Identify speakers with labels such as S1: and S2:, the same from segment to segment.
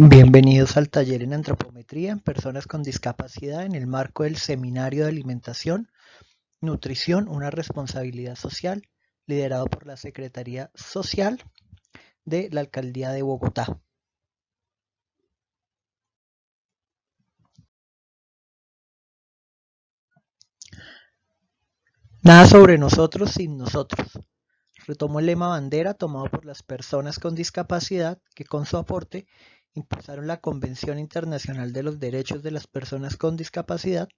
S1: Bienvenidos al taller en antropometría en personas con discapacidad en el marco del Seminario de Alimentación, Nutrición, una responsabilidad social, liderado por la Secretaría Social de la Alcaldía de Bogotá. Nada sobre nosotros sin nosotros. Retomo el lema bandera tomado por las personas con discapacidad que con su aporte impulsaron la Convención Internacional de los Derechos de las Personas con Discapacidad,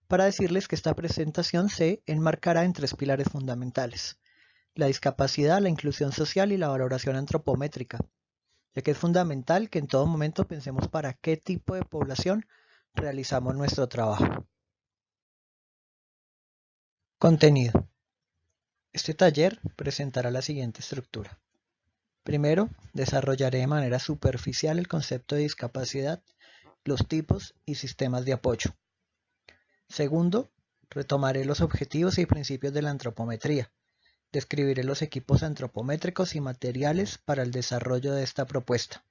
S1: para decirles que esta presentación se enmarcará en tres pilares fundamentales: la discapacidad, la inclusión social y la valoración antropométrica, ya que es fundamental que en todo momento pensemos para qué tipo de población realizamos nuestro trabajo. Contenido. Este taller presentará la siguiente estructura. Primero, desarrollaré de manera superficial el concepto de discapacidad, los tipos y sistemas de apoyo. Segundo, retomaré los objetivos y principios de la antropometría. Describiré los equipos antropométricos y materiales para el desarrollo de esta propuesta.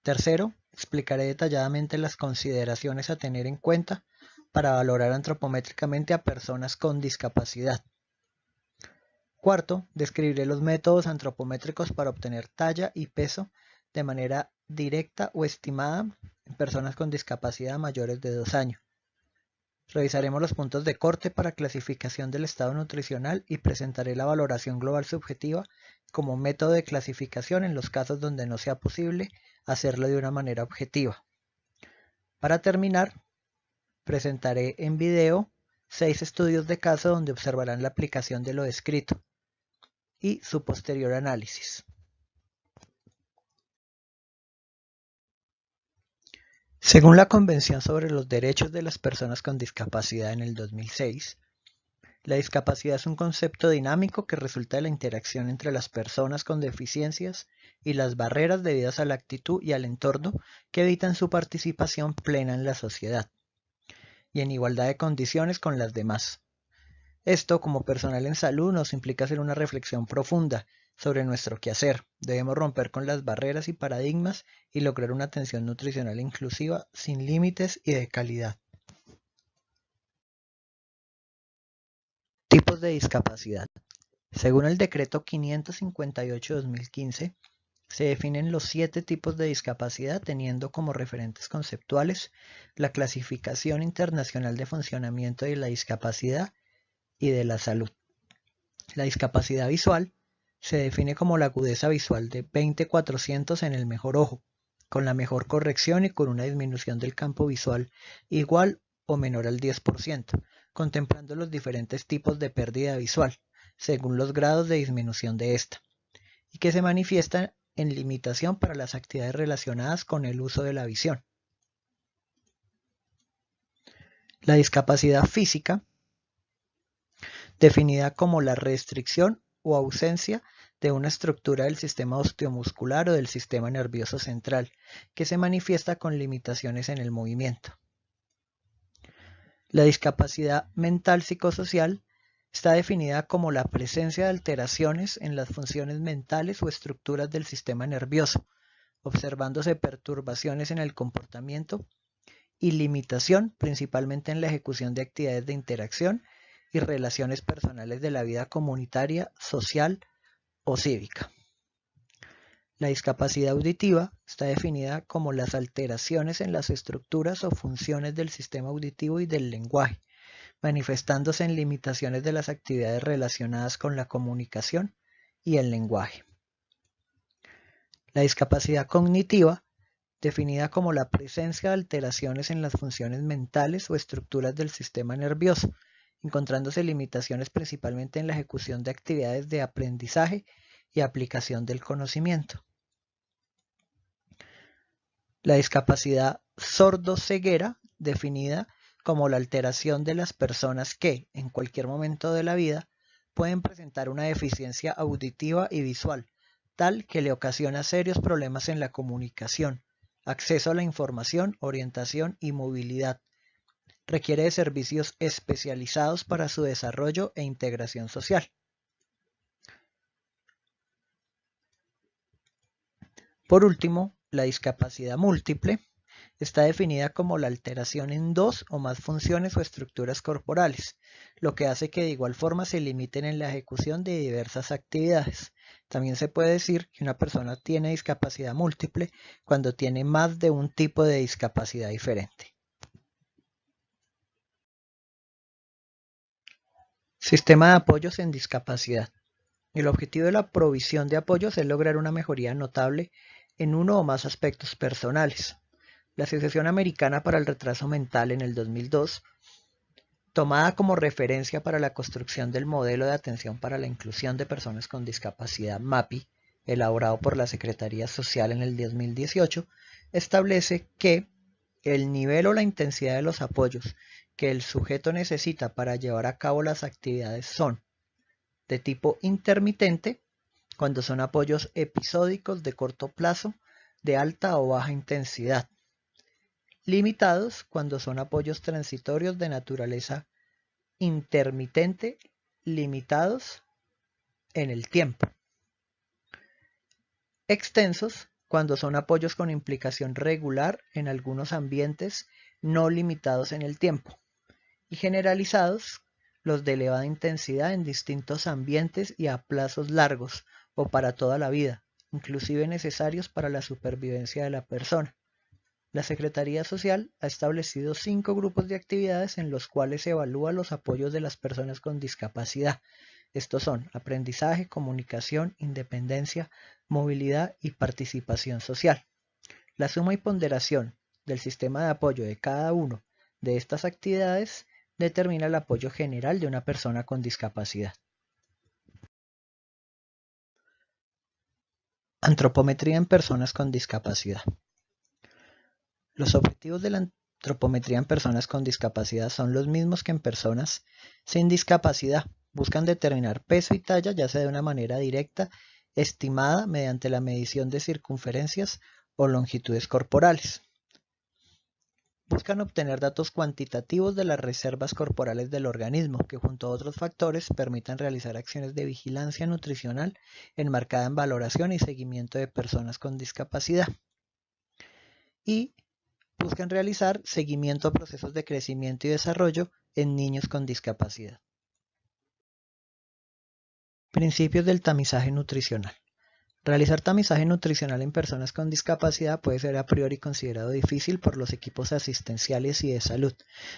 S1: Tercero, explicaré detalladamente las consideraciones a tener en cuenta para valorar antropométricamente a personas con discapacidad. Cuarto, describiré los métodos antropométricos para obtener talla y peso de manera directa o estimada en personas con discapacidad mayores de 2 años. Revisaremos los puntos de corte para clasificación del estado nutricional y presentaré la valoración global subjetiva como método de clasificación en los casos donde no sea posible hacerlo de una manera objetiva. Para terminar, presentaré en video 6 estudios de caso donde observarán la aplicación de lo descrito y su posterior análisis. Según la Convención sobre los Derechos de las Personas con Discapacidad en el 2006, la discapacidad es un concepto dinámico que resulta de la interacción entre las personas con deficiencias y las barreras debidas a la actitud y al entorno que evitan su participación plena en la sociedad y en igualdad de condiciones con las demás. Esto, como personal en salud, nos implica hacer una reflexión profunda sobre nuestro quehacer. Debemos romper con las barreras y paradigmas y lograr una atención nutricional inclusiva, sin límites y de calidad. Tipos de discapacidad. Según el decreto 558/2015, se definen los 7 tipos de discapacidad teniendo como referentes conceptuales la Clasificación Internacional de Funcionamiento de la Discapacidad y de la Salud. La discapacidad visual se define como la agudeza visual de 20/400 en el mejor ojo, con la mejor corrección y con una disminución del campo visual igual o menor al 10%, contemplando los diferentes tipos de pérdida visual, según los grados de disminución de esta, y que se manifiestan en limitación para las actividades relacionadas con el uso de la visión. La discapacidad física, definida como la restricción o ausencia de una estructura del sistema osteomuscular o del sistema nervioso central, que se manifiesta con limitaciones en el movimiento. La discapacidad mental psicosocial está definida como la presencia de alteraciones en las funciones mentales o estructuras del sistema nervioso, observándose perturbaciones en el comportamiento y limitación principalmente en la ejecución de actividades de interacción y relaciones personales de la vida comunitaria, social o cívica. La discapacidad auditiva está definida como las alteraciones en las estructuras o funciones del sistema auditivo y del lenguaje, manifestándose en limitaciones de las actividades relacionadas con la comunicación y el lenguaje. La discapacidad cognitiva, definida como la presencia de alteraciones en las funciones mentales o estructuras del sistema nervioso, encontrándose limitaciones principalmente en la ejecución de actividades de aprendizaje y aplicación del conocimiento. La discapacidad sordo-ceguera, definida como la alteración de las personas que, en cualquier momento de la vida, pueden presentar una deficiencia auditiva y visual, tal que le ocasiona serios problemas en la comunicación, acceso a la información, orientación y movilidad. Requiere de servicios especializados para su desarrollo e integración social. Por último, La discapacidad múltiple está definida como la alteración en dos o más funciones o estructuras corporales, lo que hace que de igual forma se limiten en la ejecución de diversas actividades. También se puede decir que una persona tiene discapacidad múltiple cuando tiene más de un tipo de discapacidad diferente. Sistema de apoyos en discapacidad. El objetivo de la provisión de apoyos es lograr una mejoría notable en uno o más aspectos personales. La Asociación Americana para el Retraso Mental en el 2002, tomada como referencia para la construcción del modelo de atención para la inclusión de personas con discapacidad MAPI, elaborado por la Secretaría Social en el 2018, establece que el nivel o la intensidad de los apoyos que el sujeto necesita para llevar a cabo las actividades son de tipo intermitente, cuando son apoyos episódicos de corto plazo, de alta o baja intensidad; limitados, cuando son apoyos transitorios de naturaleza intermitente, limitados en el tiempo; extensos, cuando son apoyos con implicación regular en algunos ambientes, no limitados en el tiempo; y generalizados, los de elevada intensidad en distintos ambientes y a plazos largos o para toda la vida, inclusive necesarios para la supervivencia de la persona. La Secretaría Social ha establecido 5 grupos de actividades en los cuales se evalúa los apoyos de las personas con discapacidad. Estos son aprendizaje, comunicación, independencia, movilidad y participación social. La suma y ponderación del sistema de apoyo de cada uno de estas actividades determina el apoyo general de una persona con discapacidad. Antropometría en personas con discapacidad. Los objetivos de la antropometría en personas con discapacidad son los mismos que en personas sin discapacidad. Buscan determinar peso y talla, ya sea de una manera directa, estimada mediante la medición de circunferencias o longitudes corporales. Buscan obtener datos cuantitativos de las reservas corporales del organismo, que junto a otros factores permitan realizar acciones de vigilancia nutricional enmarcada en valoración y seguimiento de personas con discapacidad. Y buscan realizar seguimiento a procesos de crecimiento y desarrollo en niños con discapacidad. Principios del tamizaje nutricional. Realizar tamizaje nutricional en personas con discapacidad puede ser a priori considerado difícil por los equipos asistenciales y de salud.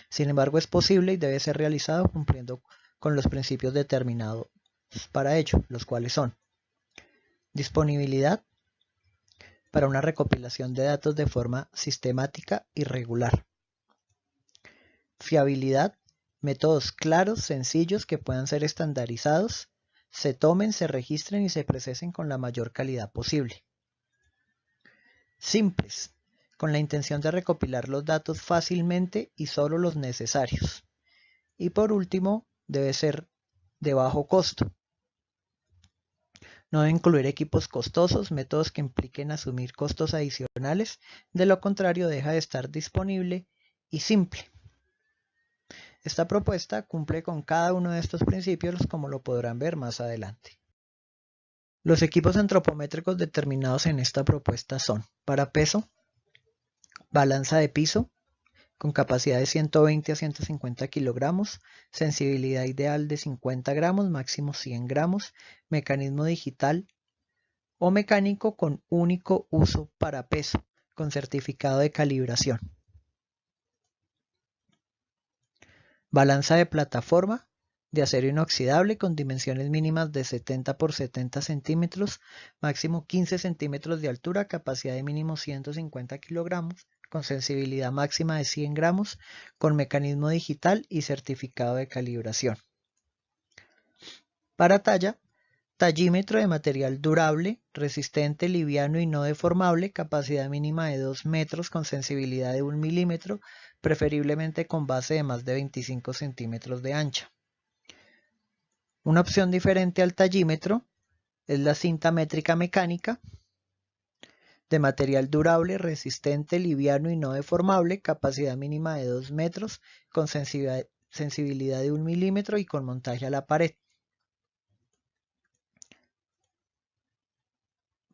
S1: Sin embargo, es posible y debe ser realizado cumpliendo con los principios determinados para ello, los cuales son: disponibilidad para una recopilación de datos de forma sistemática y regular; fiabilidad, métodos claros, sencillos, que puedan ser estandarizados, se tomen, se registren y se procesen con la mayor calidad posible; simples, con la intención de recopilar los datos fácilmente y solo los necesarios; y por último, debe ser de bajo costo. No debe incluir equipos costosos, métodos que impliquen asumir costos adicionales, de lo contrario deja de estar disponible; y simple. Esta propuesta cumple con cada uno de estos principios, como lo podrán ver más adelante. Los equipos antropométricos determinados en esta propuesta son: para peso, balanza de piso, con capacidad de 120 a 150 kilogramos, sensibilidad ideal de 50 gramos, máximo 100 gramos, mecanismo digital o mecánico con único uso para peso, con certificado de calibración; balanza de plataforma de acero inoxidable con dimensiones mínimas de 70 por 70 centímetros, máximo 15 centímetros de altura, capacidad de mínimo 150 kilogramos, con sensibilidad máxima de 100 gramos, con mecanismo digital y certificado de calibración. Para talla, tallímetro de material durable, resistente, liviano y no deformable, capacidad mínima de 2 metros, con sensibilidad de 1 milímetro, preferiblemente con base de más de 25 centímetros de ancha. Una opción diferente al tallímetro es la cinta métrica mecánica, de material durable, resistente, liviano y no deformable, capacidad mínima de 2 metros, con sensibilidad de 1 milímetro y con montaje a la pared.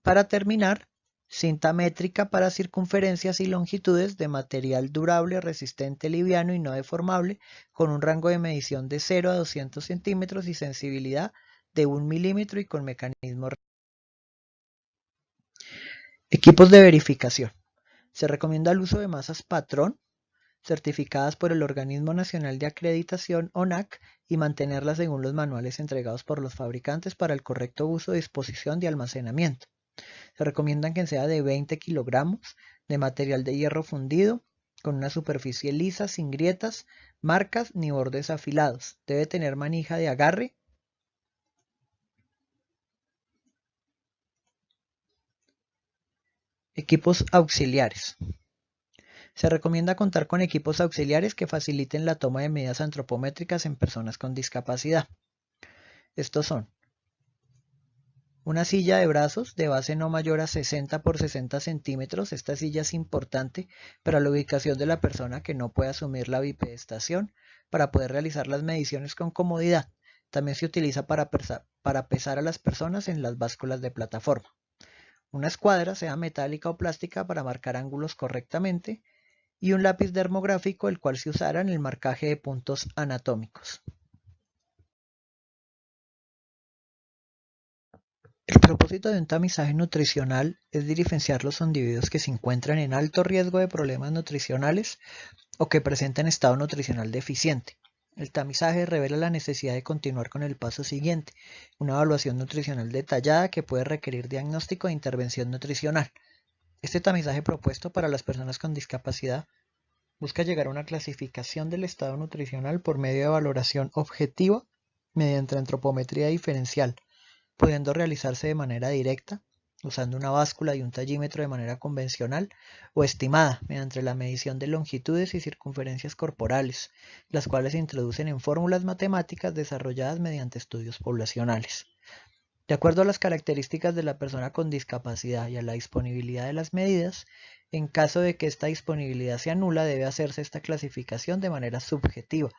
S1: Para terminar, Cinta métrica para circunferencias y longitudes de material durable, resistente, liviano y no deformable, con un rango de medición de 0 a 200 centímetros y sensibilidad de 1 milímetro y con mecanismo. Equipos de verificación. Se recomienda el uso de masas patrón, certificadas por el Organismo Nacional de Acreditación ONAC, y mantenerlas según los manuales entregados por los fabricantes para el correcto uso, disposición y almacenamiento. Se recomiendan que sea de 20 kilogramos de material de hierro fundido, con una superficie lisa, sin grietas, marcas ni bordes afilados. Debe tener manija de agarre. Equipos auxiliares. Se recomienda contar con equipos auxiliares que faciliten la toma de medidas antropométricas en personas con discapacidad. Estos son: una silla de brazos de base no mayor a 60 por 60 centímetros. Esta silla es importante para la ubicación de la persona que no puede asumir la bipedestación para poder realizar las mediciones con comodidad. También se utiliza para pesar a las personas en las básculas de plataforma. Una escuadra, sea metálica o plástica, para marcar ángulos correctamente. Y un lápiz dermográfico, el cual se usará en el marcaje de puntos anatómicos. El propósito de un tamizaje nutricional es diferenciar los individuos que se encuentran en alto riesgo de problemas nutricionales o que presentan estado nutricional deficiente. El tamizaje revela la necesidad de continuar con el paso siguiente: una evaluación nutricional detallada que puede requerir diagnóstico e intervención nutricional. Este tamizaje propuesto para las personas con discapacidad busca llegar a una clasificación del estado nutricional por medio de valoración objetiva mediante antropometría diferencial, pudiendo realizarse de manera directa, usando una báscula y un tallímetro de manera convencional, o estimada mediante la medición de longitudes y circunferencias corporales, las cuales se introducen en fórmulas matemáticas desarrolladas mediante estudios poblacionales. De acuerdo a las características de la persona con discapacidad y a la disponibilidad de las medidas, en caso de que esta disponibilidad sea nula, debe hacerse esta clasificación de manera subjetiva,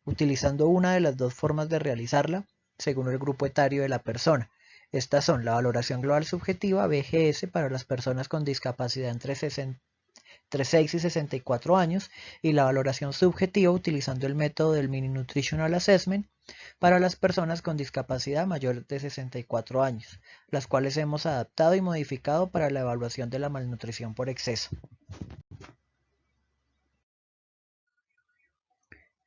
S1: utilizando una de las dos formas de realizarla, según el grupo etario de la persona. Estas son la valoración global subjetiva, BGS, para las personas con discapacidad entre 6 y 64 años, y la valoración subjetiva utilizando el método del Mini Nutritional Assessment para las personas con discapacidad mayor de 64 años, las cuales hemos adaptado y modificado para la evaluación de la malnutrición por exceso.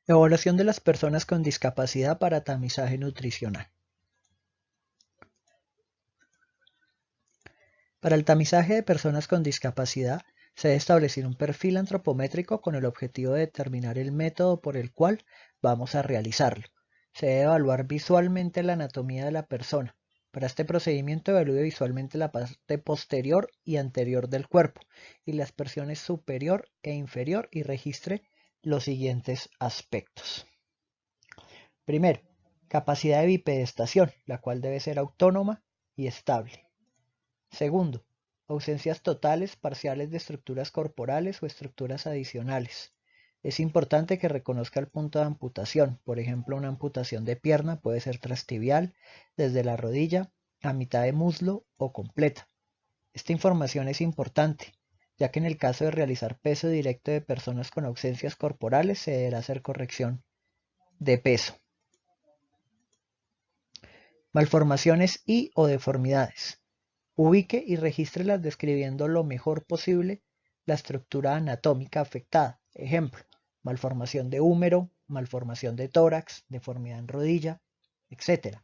S1: Evaluación de las personas con discapacidad para tamizaje nutricional. Para el tamizaje de personas con discapacidad, se debe establecer un perfil antropométrico con el objetivo de determinar el método por el cual vamos a realizarlo. Se debe evaluar visualmente la anatomía de la persona. Para este procedimiento evalúe visualmente la parte posterior y anterior del cuerpo y las porciones superior e inferior y registre los siguientes aspectos. Primero, capacidad de bipedestación, la cual debe ser autónoma y estable. Segundo, ausencias totales, parciales de estructuras corporales o estructuras adicionales. Es importante que reconozca el punto de amputación. Por ejemplo, una amputación de pierna puede ser transtibial, desde la rodilla a mitad de muslo o completa. Esta información es importante, ya que en el caso de realizar peso directo de personas con ausencias corporales se deberá hacer corrección de peso. Malformaciones y o deformidades. Ubique y regístrelas describiendo lo mejor posible la estructura anatómica afectada. Ejemplo, malformación de húmero, malformación de tórax, deformidad en rodilla, etc.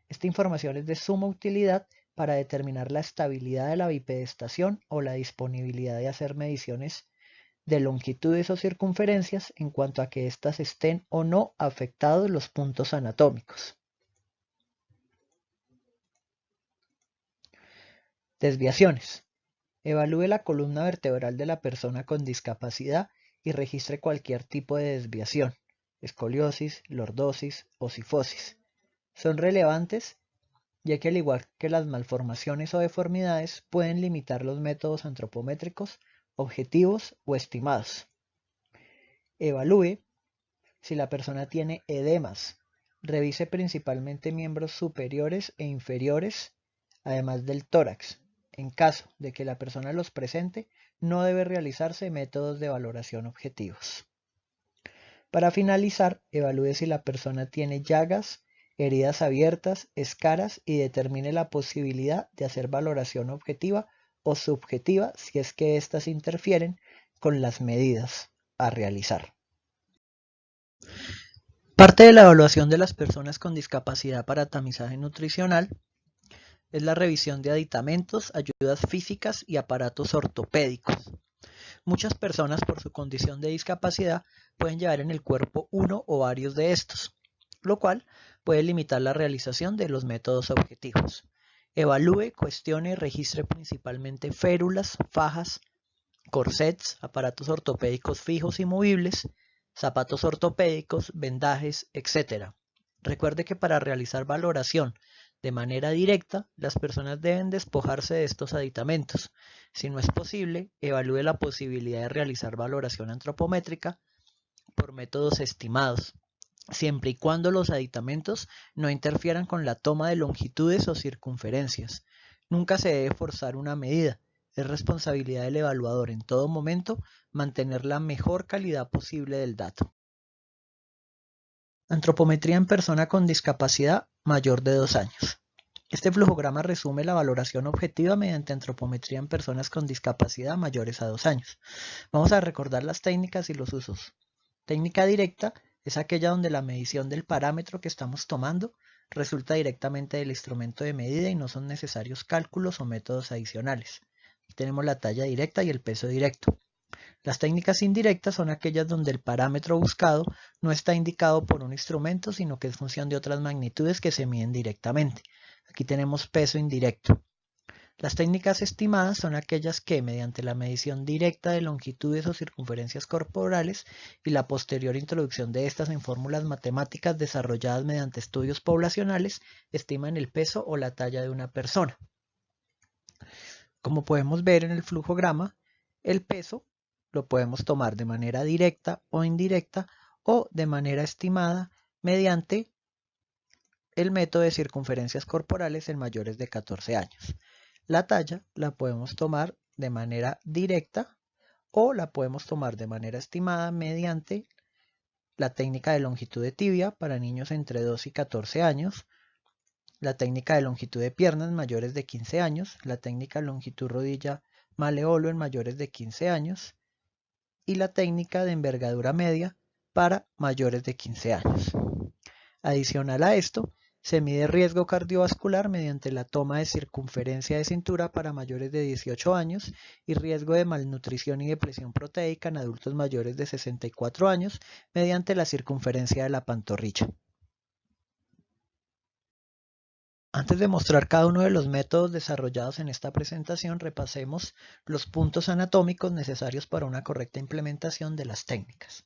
S1: Esta información es de suma utilidad para determinar la estabilidad de la bipedestación o la disponibilidad de hacer mediciones de longitudes o circunferencias en cuanto a que éstas estén o no afectados los puntos anatómicos. Desviaciones. Evalúe la columna vertebral de la persona con discapacidad y registre cualquier tipo de desviación: escoliosis, lordosis o cifosis. Son relevantes ya que, al igual que las malformaciones o deformidades, pueden limitar los métodos antropométricos objetivos o estimados. Evalúe si la persona tiene edemas. Revise principalmente miembros superiores e inferiores, además del tórax. En caso de que la persona los presente, no debe realizarse métodos de valoración objetivos. Para finalizar, evalúe si la persona tiene llagas, heridas abiertas, escaras y determine la posibilidad de hacer valoración objetiva o subjetiva si es que éstas interfieren con las medidas a realizar. Parte de la evaluación de las personas con discapacidad para tamizaje nutricional es la revisión de aditamentos, ayudas físicas y aparatos ortopédicos. Muchas personas por su condición de discapacidad pueden llevar en el cuerpo uno o varios de estos, lo cual puede limitar la realización de los métodos objetivos. Evalúe, cuestione y registre principalmente férulas, fajas, corsets, aparatos ortopédicos fijos y movibles, zapatos ortopédicos, vendajes, etc. Recuerde que para realizar valoración de manera directa, las personas deben despojarse de estos aditamentos. Si no es posible, evalúe la posibilidad de realizar valoración antropométrica por métodos estimados, siempre y cuando los aditamentos no interfieran con la toma de longitudes o circunferencias. Nunca se debe forzar una medida. Es responsabilidad del evaluador en todo momento mantener la mejor calidad posible del dato. Antropometría en persona con discapacidad mayor de 2 años. Este flujograma resume la valoración objetiva mediante antropometría en personas con discapacidad mayores a 2 años. Vamos a recordar las técnicas y los usos. Técnica directa es aquella donde la medición del parámetro que estamos tomando resulta directamente del instrumento de medida y no son necesarios cálculos o métodos adicionales. Aquí tenemos la talla directa y el peso directo. Las técnicas indirectas son aquellas donde el parámetro buscado no está indicado por un instrumento, sino que es función de otras magnitudes que se miden directamente. Aquí tenemos peso indirecto. Las técnicas estimadas son aquellas que, mediante la medición directa de longitudes o circunferencias corporales y la posterior introducción de estas en fórmulas matemáticas desarrolladas mediante estudios poblacionales, estiman el peso o la talla de una persona. Como podemos ver en el flujograma, el peso lo podemos tomar de manera directa o indirecta o de manera estimada mediante el método de circunferencias corporales en mayores de 14 años. La talla la podemos tomar de manera directa o la podemos tomar de manera estimada mediante la técnica de longitud de tibia para niños entre 2 y 14 años, la técnica de longitud de piernas mayores de 15 años, la técnica de longitud rodilla maleolo en mayores de 15 años y la técnica de envergadura media para mayores de 15 años. Adicional a esto, se mide riesgo cardiovascular mediante la toma de circunferencia de cintura para mayores de 18 años y riesgo de malnutrición y depresión proteica en adultos mayores de 64 años mediante la circunferencia de la pantorrilla. Antes de mostrar cada uno de los métodos desarrollados en esta presentación, repasemos los puntos anatómicos necesarios para una correcta implementación de las técnicas.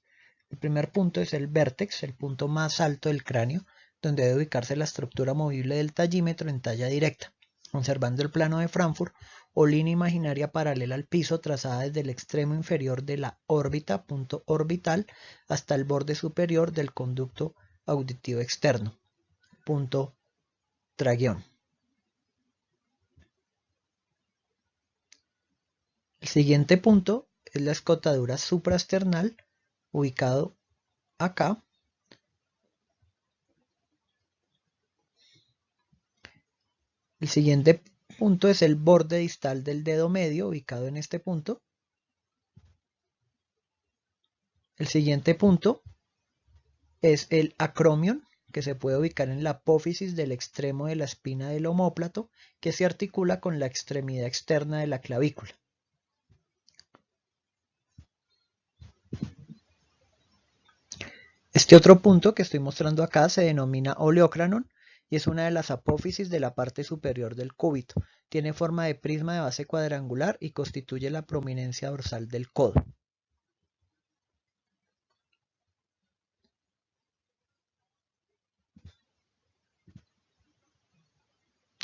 S1: El primer punto es el vértex, el punto más alto del cráneo, donde debe ubicarse la estructura movible del tallímetro en talla directa, conservando el plano de Frankfurt o línea imaginaria paralela al piso trazada desde el extremo inferior de la órbita, punto orbital, hasta el borde superior del conducto auditivo externo, punto tragueón. El siguiente punto es la escotadura supraesternal, ubicado acá. El siguiente punto es el borde distal del dedo medio, ubicado en este punto. El siguiente punto es el acromion, que se puede ubicar en la apófisis del extremo de la espina del omóplato, que se articula con la extremidad externa de la clavícula. Este otro punto que estoy mostrando acá se denomina oleocranon y es una de las apófisis de la parte superior del cúbito. Tiene forma de prisma de base cuadrangular y constituye la prominencia dorsal del codo.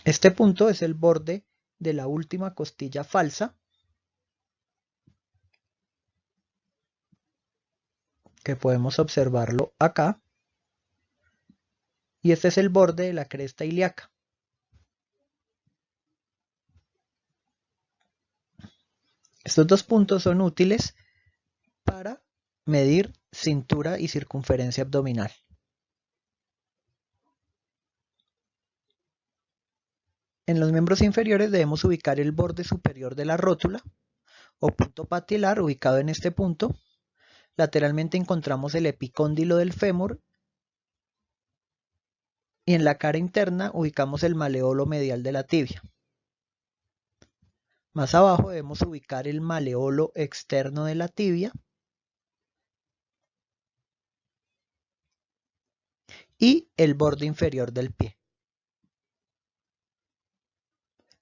S1: Este punto es el borde de la última costilla falsa, que podemos observarlo acá, y este es el borde de la cresta ilíaca. Estos dos puntos son útiles para medir cintura y circunferencia abdominal. En los miembros inferiores debemos ubicar el borde superior de la rótula o punto patelar ubicado en este punto. Lateralmente encontramos el epicóndilo del fémur y en la cara interna ubicamos el maleolo medial de la tibia. Más abajo debemos ubicar el maleolo externo de la tibia y el borde inferior del pie.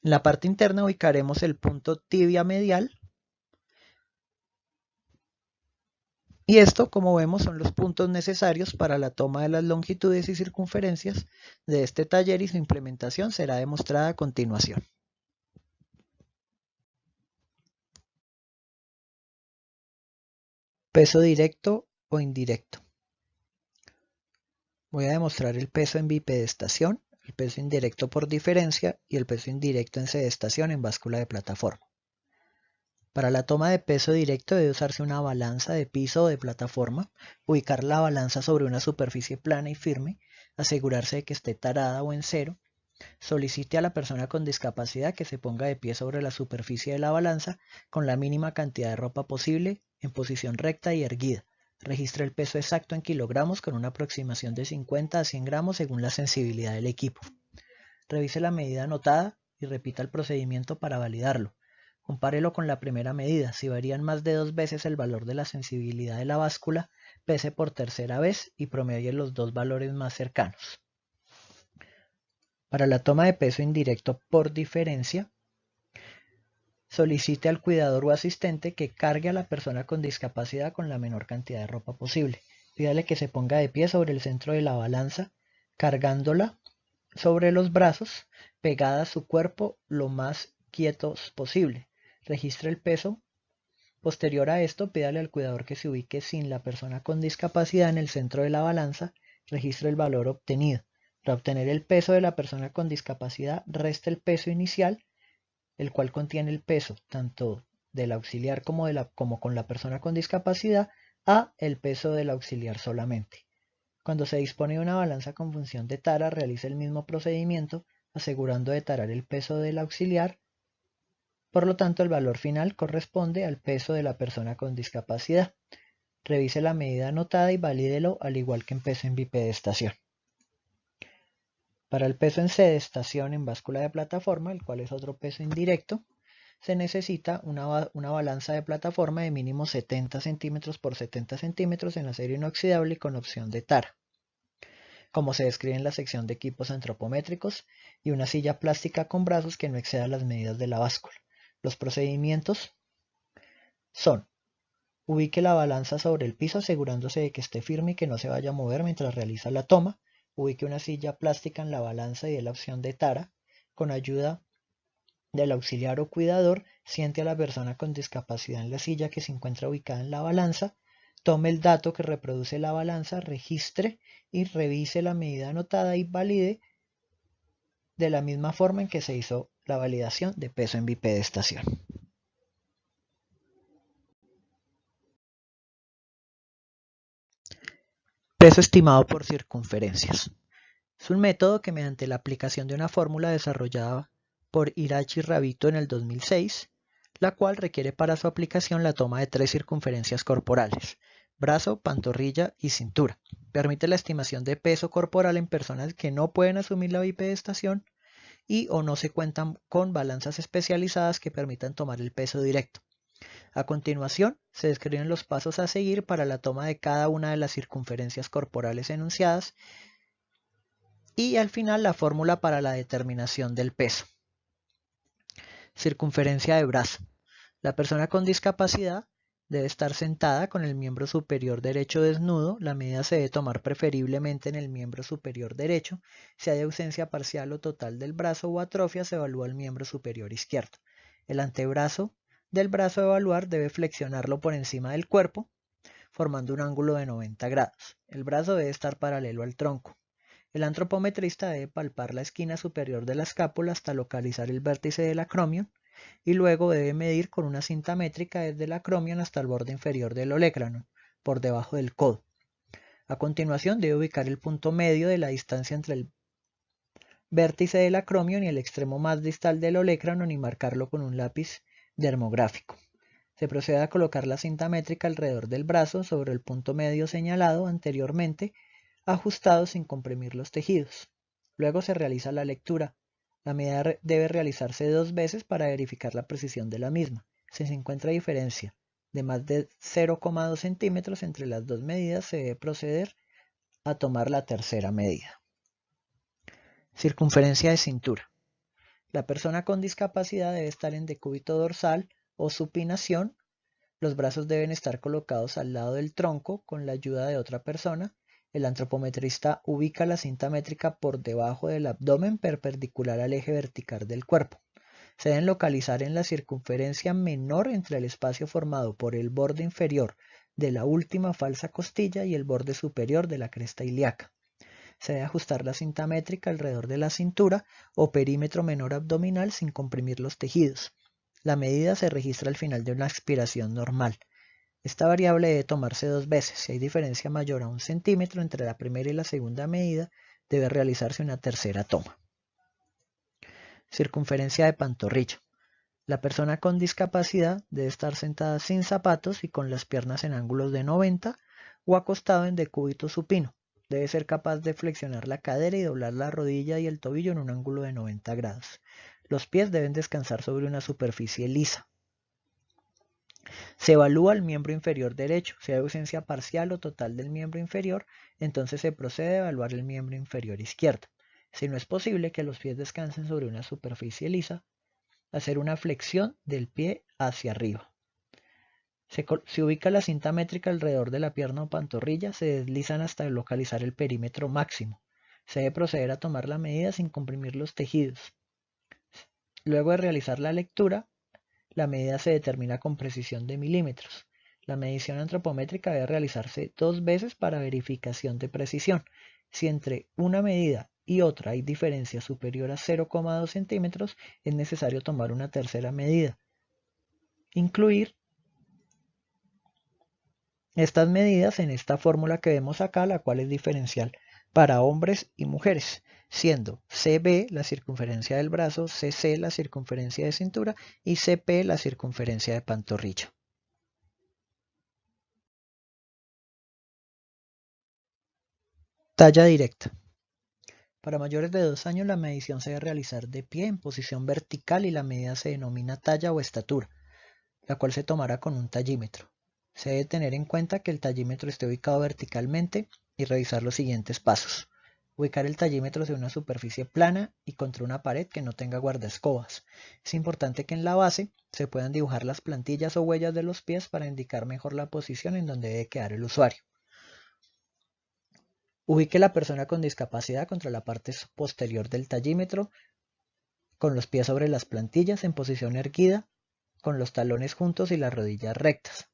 S1: En la parte interna ubicaremos el punto tibia medial y esto, como vemos, son los puntos necesarios para la toma de las longitudes y circunferencias de este taller y su implementación será demostrada a continuación. Peso directo o indirecto. Voy a demostrar el peso en bipedestación, el peso indirecto por diferencia y el peso indirecto en sedestación en báscula de plataforma. Para la toma de peso directo debe usarse una balanza de piso o de plataforma, ubicar la balanza sobre una superficie plana y firme, asegurarse de que esté tarada o en cero, solicite a la persona con discapacidad que se ponga de pie sobre la superficie de la balanza con la mínima cantidad de ropa posible en posición recta y erguida. Registre el peso exacto en kilogramos con una aproximación de 50 a 100 gramos según la sensibilidad del equipo. Revise la medida anotada y repita el procedimiento para validarlo. Compárelo con la primera medida. Si varían más de 2 veces el valor de la sensibilidad de la báscula, pese por tercera vez y promedie los dos valores más cercanos. Para la toma de peso indirecto por diferencia, solicite al cuidador o asistente que cargue a la persona con discapacidad con la menor cantidad de ropa posible. Pídale que se ponga de pie sobre el centro de la balanza, cargándola sobre los brazos, pegada a su cuerpo lo más quietos posible. Registre el peso. Posterior a esto, pídale al cuidador que se ubique sin la persona con discapacidad en el centro de la balanza, registre el valor obtenido. Para obtener el peso de la persona con discapacidad, resta el peso inicial, el cual contiene el peso tanto del auxiliar como con la persona con discapacidad, a el peso del auxiliar solamente. Cuando se dispone de una balanza con función de tara, realiza el mismo procedimiento, asegurando de tarar el peso del auxiliar. Por lo tanto, el valor final corresponde al peso de la persona con discapacidad. Revise la medida anotada y valídelo al igual que en peso en bipedestación. Para el peso en sedestación en báscula de plataforma, el cual es otro peso indirecto, se necesita una balanza de plataforma de mínimo 70 centímetros por 70 centímetros en acero inoxidable y con opción de tara, como se describe en la sección de equipos antropométricos, y una silla plástica con brazos que no exceda las medidas de la báscula. Los procedimientos son: ubique la balanza sobre el piso asegurándose de que esté firme y que no se vaya a mover mientras realiza la toma. Ubique una silla plástica en la balanza y dé la opción de tara. Con ayuda del auxiliar o cuidador, siente a la persona con discapacidad en la silla que se encuentra ubicada en la balanza. Tome el dato que reproduce la balanza, registre y revise la medida anotada y valide de la misma forma en que se hizo la validación de peso en bipedestación. Peso estimado por circunferencias. Es un método que, mediante la aplicación de una fórmula desarrollada por Irachi Rabito en el 2006, la cual requiere para su aplicación la toma de 3 circunferencias corporales: brazo, pantorrilla y cintura. Permite la estimación de peso corporal en personas que no pueden asumir la bipedestación y o no se cuentan con balanzas especializadas que permitan tomar el peso directo. A continuación, se describen los pasos a seguir para la toma de cada una de las circunferencias corporales enunciadas y al final la fórmula para la determinación del peso. Circunferencia de brazo. La persona con discapacidad debe estar sentada con el miembro superior derecho desnudo. La medida se debe tomar preferiblemente en el miembro superior derecho. Si hay ausencia parcial o total del brazo o atrofia, se evalúa el miembro superior izquierdo. El antebrazo del brazo a evaluar debe flexionarlo por encima del cuerpo, formando un ángulo de 90 grados. El brazo debe estar paralelo al tronco. El antropometrista debe palpar la esquina superior de la escápula hasta localizar el vértice del acromion. y luego debe medir con una cinta métrica desde el acromion hasta el borde inferior del olecranon, por debajo del codo. A continuación debe ubicar el punto medio de la distancia entre el vértice del acromion y el extremo más distal del olecranon y marcarlo con un lápiz dermográfico. Se procede a colocar la cinta métrica alrededor del brazo sobre el punto medio señalado anteriormente, ajustado sin comprimir los tejidos. Luego se realiza la lectura. La medida debe realizarse 2 veces para verificar la precisión de la misma. Si se encuentra diferencia de más de 0,2 centímetros entre las dos medidas, se debe proceder a tomar la tercera medida. Circunferencia de cintura. La persona con discapacidad debe estar en decúbito dorsal o supinación. Los brazos deben estar colocados al lado del tronco con la ayuda de otra persona. El antropometrista ubica la cinta métrica por debajo del abdomen perpendicular al eje vertical del cuerpo. Se deben localizar en la circunferencia menor entre el espacio formado por el borde inferior de la última falsa costilla y el borde superior de la cresta ilíaca. Se debe ajustar la cinta métrica alrededor de la cintura o perímetro menor abdominal sin comprimir los tejidos. La medida se registra al final de una expiración normal. Esta variable debe tomarse 2 veces. Si hay diferencia mayor a 1 centímetro entre la primera y la segunda medida, debe realizarse una tercera toma. Circunferencia de pantorrilla. La persona con discapacidad debe estar sentada sin zapatos y con las piernas en ángulos de 90 o acostado en decúbito supino. Debe ser capaz de flexionar la cadera y doblar la rodilla y el tobillo en un ángulo de 90 grados. Los pies deben descansar sobre una superficie lisa. Se evalúa el miembro inferior derecho. Si hay ausencia parcial o total del miembro inferior, entonces se procede a evaluar el miembro inferior izquierdo. Si no es posible que los pies descansen sobre una superficie lisa, hacer una flexión del pie hacia arriba. Se ubica la cinta métrica alrededor de la pierna o pantorrilla, se deslizan hasta localizar el perímetro máximo. Se debe proceder a tomar la medida sin comprimir los tejidos. Luego de realizar la lectura, la medida se determina con precisión de milímetros. La medición antropométrica debe realizarse 2 veces para verificación de precisión. Si entre una medida y otra hay diferencia superior a 0,2 centímetros, es necesario tomar una tercera medida. Incluir estas medidas en esta fórmula que vemos acá, la cual es diferencial para hombres y mujeres, siendo CB la circunferencia del brazo, CC la circunferencia de cintura y CP la circunferencia de pantorrilla. Talla directa. Para mayores de 2 años la medición se debe realizar de pie en posición vertical y la medida se denomina talla o estatura, la cual se tomará con un tallímetro. Se debe tener en cuenta que el tallímetro esté ubicado verticalmente y revisar los siguientes pasos. Ubicar el tallímetro sobre una superficie plana y contra una pared que no tenga guardaescobas. Es importante que en la base se puedan dibujar las plantillas o huellas de los pies para indicar mejor la posición en donde debe quedar el usuario. Ubique la persona con discapacidad contra la parte posterior del tallímetro, con los pies sobre las plantillas en posición erguida, con los talones juntos y las rodillas rectas.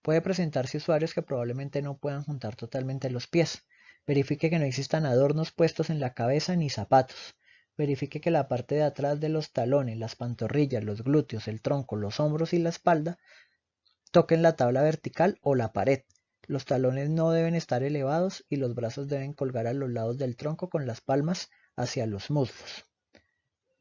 S1: Puede presentarse usuarios que probablemente no puedan juntar totalmente los pies. Verifique que no existan adornos puestos en la cabeza ni zapatos. Verifique que la parte de atrás de los talones, las pantorrillas, los glúteos, el tronco, los hombros y la espalda toquen la tabla vertical o la pared. Los talones no deben estar elevados y los brazos deben colgar a los lados del tronco con las palmas hacia los muslos.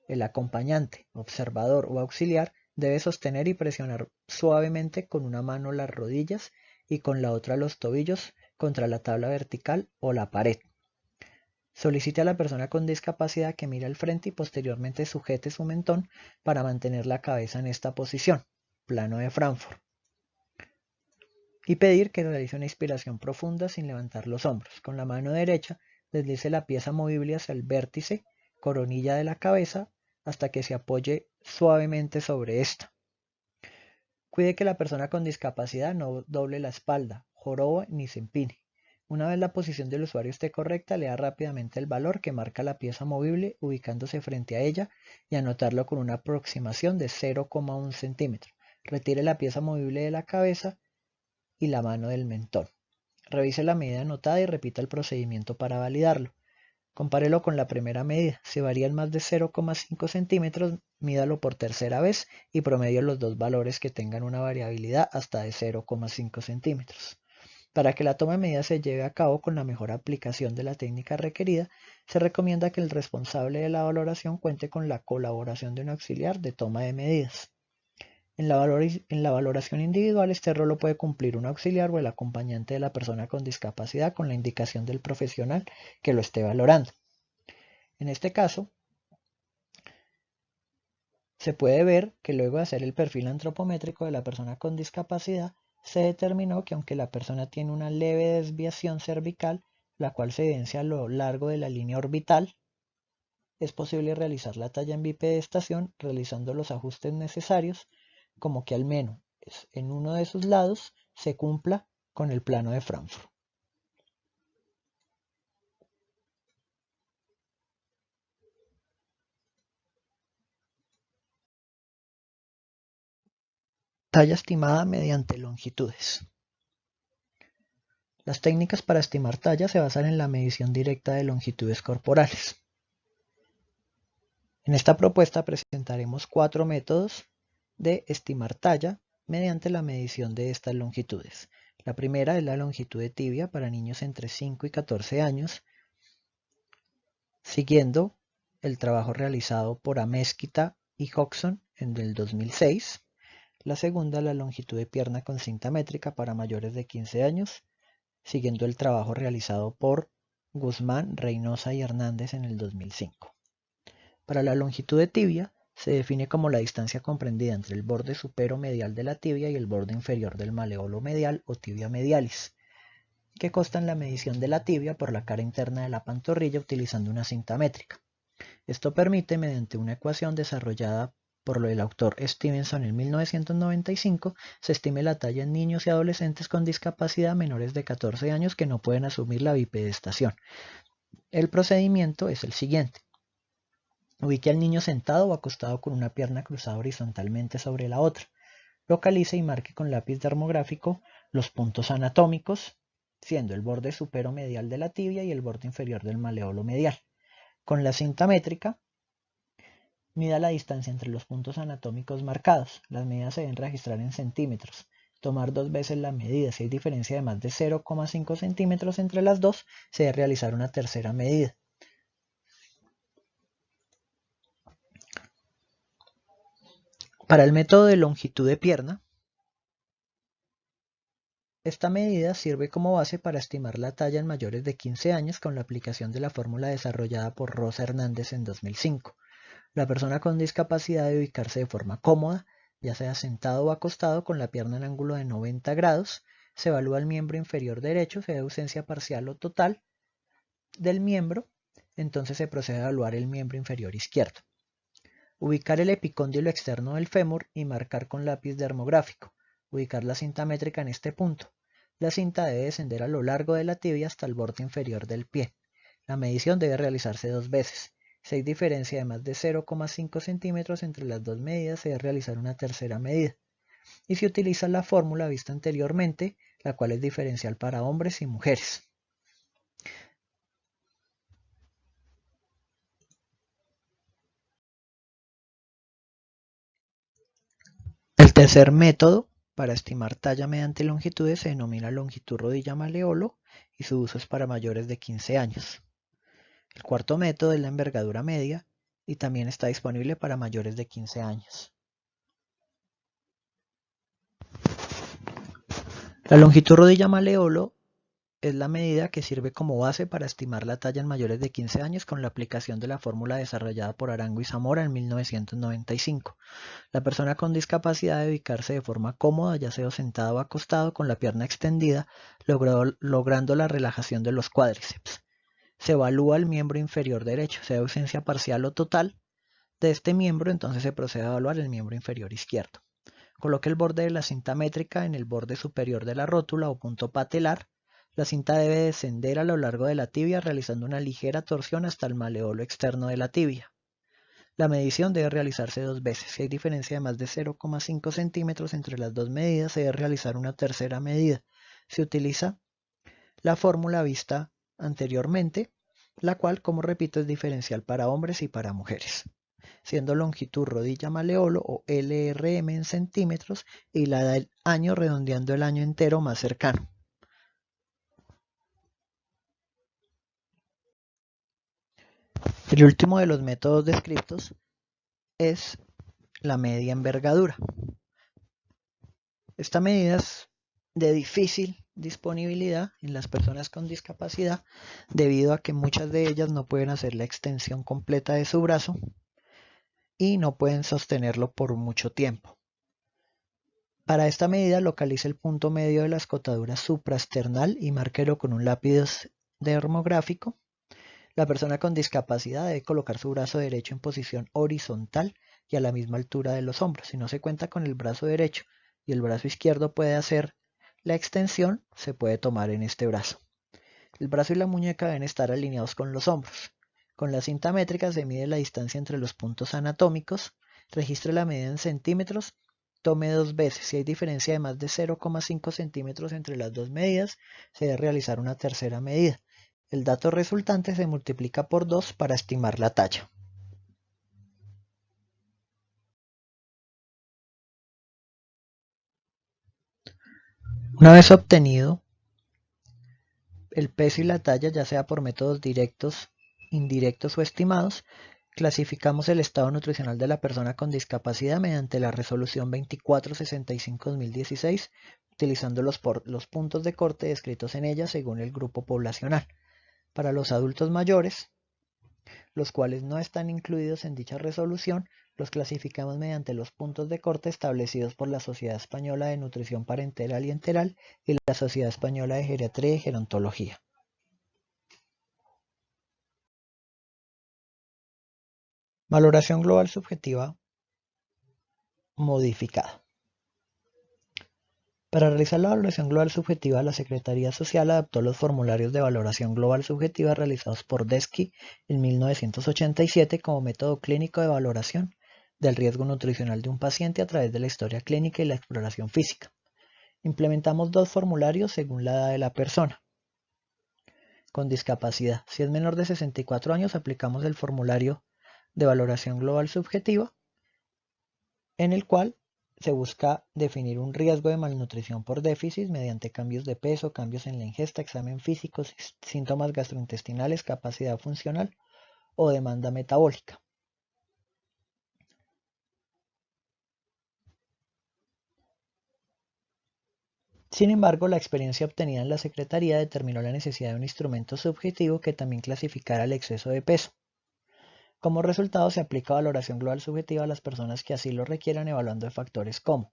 S1: El acompañante, observador o auxiliar debe sostener y presionar suavemente con una mano las rodillas y con la otra los tobillos contra la tabla vertical o la pared. Solicite a la persona con discapacidad que mire al frente y posteriormente sujete su mentón para mantener la cabeza en esta posición, plano de Frankfurt. Y pedir que realice una inspiración profunda sin levantar los hombros. Con la mano derecha deslice la pieza movible hacia el vértice, coronilla de la cabeza, hasta que se apoye suavemente sobre esta. Cuide que la persona con discapacidad no doble la espalda, jorobe ni se empine. Una vez la posición del usuario esté correcta, lea rápidamente el valor que marca la pieza movible ubicándose frente a ella y anotarlo con una aproximación de 0,1 centímetro. Retire la pieza movible de la cabeza y la mano del mentón. Revise la medida anotada y repita el procedimiento para validarlo. Compárelo con la primera medida. Si varían más de 0,5 centímetros, mídalo por tercera vez y promedio los dos valores que tengan una variabilidad hasta de 0,5 centímetros. Para que la toma de medidas se lleve a cabo con la mejor aplicación de la técnica requerida, se recomienda que el responsable de la valoración cuente con la colaboración de un auxiliar de toma de medidas. En la valoración individual, este rol lo puede cumplir un auxiliar o el acompañante de la persona con discapacidad con la indicación del profesional que lo esté valorando. En este caso, se puede ver que luego de hacer el perfil antropométrico de la persona con discapacidad, se determinó que aunque la persona tiene una leve desviación cervical, la cual se evidencia a lo largo de la línea orbital, es posible realizar la talla en bipedestación realizando los ajustes necesarios, como que al menos en uno de sus lados se cumpla con el plano de Frankfurt. Talla estimada mediante longitudes. Las técnicas para estimar talla se basan en la medición directa de longitudes corporales. En esta propuesta presentaremos 4 métodos de estimar talla mediante la medición de estas longitudes. La primera es la longitud de tibia para niños entre 5 y 14 años, siguiendo el trabajo realizado por Amezquita y Hodgson en el 2006. La segunda, la longitud de pierna con cinta métrica para mayores de 15 años, siguiendo el trabajo realizado por Guzmán, Reynosa y Hernández en el 2005. Para la longitud de tibia, se define como la distancia comprendida entre el borde superomedial de la tibia y el borde inferior del maleolo medial o tibia medialis, que consta en la medición de la tibia por la cara interna de la pantorrilla utilizando una cinta métrica. Esto permite, mediante una ecuación desarrollada por el autor Stevenson en 1995, se estime la talla en niños y adolescentes con discapacidad menores de 14 años que no pueden asumir la bipedestación. El procedimiento es el siguiente. Ubique al niño sentado o acostado con una pierna cruzada horizontalmente sobre la otra. Localice y marque con lápiz dermográfico los puntos anatómicos, siendo el borde superomedial de la tibia y el borde inferior del maleolo medial. Con la cinta métrica, mida la distancia entre los puntos anatómicos marcados. Las medidas se deben registrar en centímetros. Tomar 2 veces la medida. Si hay diferencia de más de 0,5 centímetros entre las dos, se debe realizar una tercera medida. Para el método de longitud de pierna, esta medida sirve como base para estimar la talla en mayores de 15 años con la aplicación de la fórmula desarrollada por Rosa Hernández en 2005. La persona con discapacidad debe ubicarse de forma cómoda, ya sea sentado o acostado con la pierna en ángulo de 90 grados. Se evalúa el miembro inferior derecho, si hay ausencia parcial o total del miembro, entonces se procede a evaluar el miembro inferior izquierdo. Ubicar el epicóndilo externo del fémur y marcar con lápiz dermográfico. Ubicar la cinta métrica en este punto. La cinta debe descender a lo largo de la tibia hasta el borde inferior del pie. La medición debe realizarse 2 veces. Si hay diferencia de más de 0,5 centímetros entre las dos medidas, se debe realizar una tercera medida. Y se utiliza la fórmula vista anteriormente, la cual es diferencial para hombres y mujeres. El tercer método para estimar talla mediante longitudes se denomina longitud rodilla-maleolo y su uso es para mayores de 15 años. El cuarto método es la envergadura media y también está disponible para mayores de 15 años. La longitud rodilla-maleolo es la medida que sirve como base para estimar la talla en mayores de 15 años con la aplicación de la fórmula desarrollada por Arango y Zamora en 1995. La persona con discapacidad debe ubicarse de forma cómoda, ya sea sentado o acostado, con la pierna extendida, logrando la relajación de los cuádriceps. Se evalúa el miembro inferior derecho, sea ausencia parcial o total de este miembro, entonces se procede a evaluar el miembro inferior izquierdo. Coloque el borde de la cinta métrica en el borde superior de la rótula o punto patelar. La cinta debe descender a lo largo de la tibia realizando una ligera torsión hasta el maleolo externo de la tibia. La medición debe realizarse 2 veces. Si hay diferencia de más de 0,5 centímetros entre las dos medidas, se debe realizar una tercera medida. Se utiliza la fórmula vista anteriormente, la cual, como repito, es diferencial para hombres y para mujeres. siendo longitud rodilla maleolo o LRM en centímetros y la del año redondeando el año entero más cercano. El último de los métodos descritos es la media envergadura. Esta medida es de difícil disponibilidad en las personas con discapacidad debido a que muchas de ellas no pueden hacer la extensión completa de su brazo y no pueden sostenerlo por mucho tiempo. Para esta medida localice el punto medio de la escotadura supraesternal y márquelo con un lápiz dermográfico. La persona con discapacidad debe colocar su brazo derecho en posición horizontal y a la misma altura de los hombros. Si no se cuenta con el brazo derecho y el brazo izquierdo puede hacer la extensión, se puede tomar en este brazo. El brazo y la muñeca deben estar alineados con los hombros. Con la cinta métrica se mide la distancia entre los puntos anatómicos, registre la medida en centímetros, tome 2 veces. Si hay diferencia de más de 0,5 centímetros entre las dos medidas, se debe realizar una tercera medida. El dato resultante se multiplica por 2 para estimar la talla. Una vez obtenido el peso y la talla, ya sea por métodos directos, indirectos o estimados, clasificamos el estado nutricional de la persona con discapacidad mediante la resolución 2465-2016, utilizando los puntos de corte descritos en ella según el grupo poblacional. Para los adultos mayores, los cuales no están incluidos en dicha resolución, los clasificamos mediante los puntos de corte establecidos por la Sociedad Española de Nutrición Parenteral y Enteral y la Sociedad Española de Geriatría y Gerontología. Valoración global subjetiva modificada. Para realizar la valoración global subjetiva, la Secretaría Social adaptó los formularios de valoración global subjetiva realizados por Desky en 1987 como método clínico de valoración del riesgo nutricional de un paciente a través de la historia clínica y la exploración física. Implementamos 2 formularios según la edad de la persona con discapacidad. Si es menor de 64 años, aplicamos el formulario de valoración global subjetiva, en el cual se busca definir un riesgo de malnutrición por déficit mediante cambios de peso, cambios en la ingesta, examen físico, síntomas gastrointestinales, capacidad funcional o demanda metabólica. Sin embargo, la experiencia obtenida en la Secretaría determinó la necesidad de un instrumento subjetivo que también clasificara el exceso de peso. Como resultado, se aplica valoración global subjetiva a las personas que así lo requieran, evaluando factores como: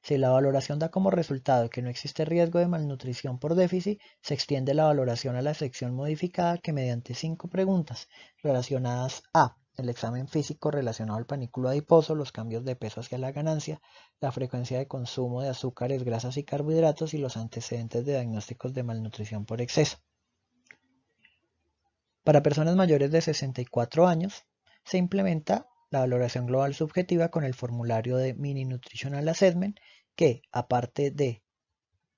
S1: si la valoración da como resultado que no existe riesgo de malnutrición por déficit, se extiende la valoración a la sección modificada que mediante 5 preguntas relacionadas a el examen físico relacionado al panículo adiposo, los cambios de peso hacia la ganancia, la frecuencia de consumo de azúcares, grasas y carbohidratos y los antecedentes de diagnósticos de malnutrición por exceso. Para personas mayores de 64 años, se implementa la valoración global subjetiva con el formulario de Mini Nutritional Assessment, que, aparte de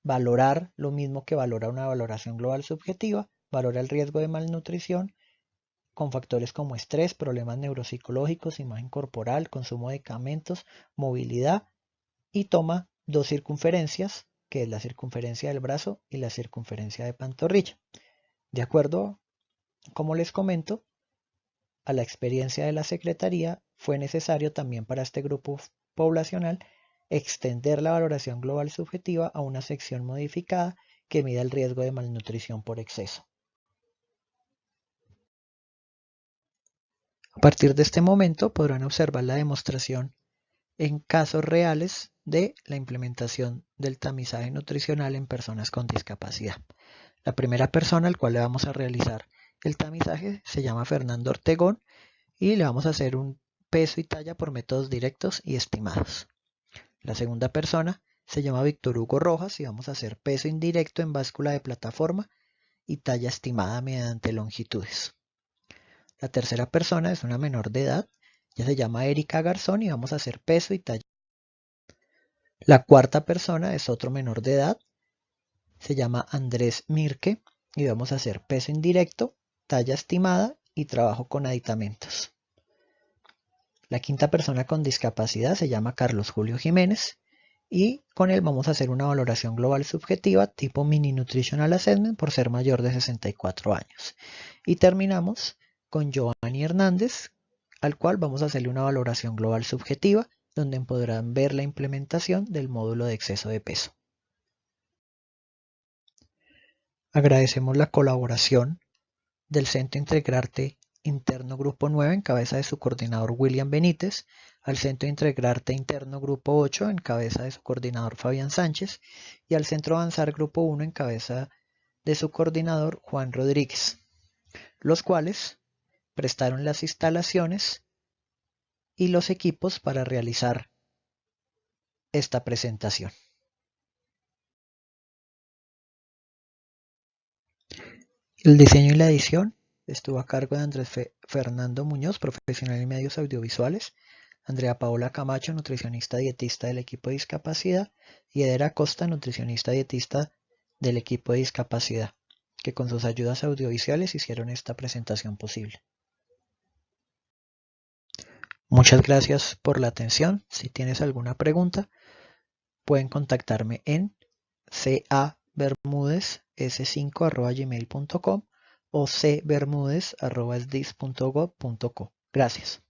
S1: valorar lo mismo que valora una valoración global subjetiva, valora el riesgo de malnutrición con factores como estrés, problemas neuropsicológicos, imagen corporal, consumo de medicamentos, movilidad, y toma 2 circunferencias, que es la circunferencia del brazo y la circunferencia de pantorrilla. De acuerdo, como les comento, a la experiencia de la Secretaría, fue necesario también para este grupo poblacional extender la valoración global subjetiva a una sección modificada que mida el riesgo de malnutrición por exceso. A partir de este momento podrán observar la demostración en casos reales de la implementación del tamizaje nutricional en personas con discapacidad. La primera persona al cual le vamos a realizar el tamizaje se llama Fernando Ortegón y le vamos a hacer un peso y talla por métodos directos y estimados. La segunda persona se llama Víctor Hugo Rojas y vamos a hacer peso indirecto en báscula de plataforma y talla estimada mediante longitudes. La tercera persona es una menor de edad, ella se llama Erika Garzón y vamos a hacer peso y talla. La cuarta persona es otro menor de edad, se llama Andrés Mirke y vamos a hacer peso indirecto, talla estimada y trabajo con aditamentos. La quinta persona con discapacidad se llama Carlos Julio Jiménez y con él vamos a hacer una valoración global subjetiva tipo Mini Nutritional Assessment por ser mayor de 64 años. Y terminamos con Giovanni Hernández, al cual vamos a hacerle una valoración global subjetiva donde podrán ver la implementación del módulo de exceso de peso. Agradecemos la colaboración del Centro Integrarte Interno Grupo 9 en cabeza de su coordinador William Benítez, al Centro Integrarte Interno Grupo 8 en cabeza de su coordinador Fabián Sánchez y al Centro Avanzar Grupo 1 en cabeza de su coordinador Juan Rodríguez, los cuales prestaron las instalaciones y los equipos para realizar esta presentación. El diseño y la edición estuvo a cargo de Andrés Fernando Muñoz, profesional en medios audiovisuales, Andrea Paola Camacho, nutricionista dietista del equipo de discapacidad, y Eder Acosta, nutricionista dietista del equipo de discapacidad, que con sus ayudas audiovisuales hicieron esta presentación posible. Muchas gracias por la atención. Si tienes alguna pregunta, pueden contactarme en cabermudez5@gmail.com o cbermudez@sdis.gov.co. Gracias.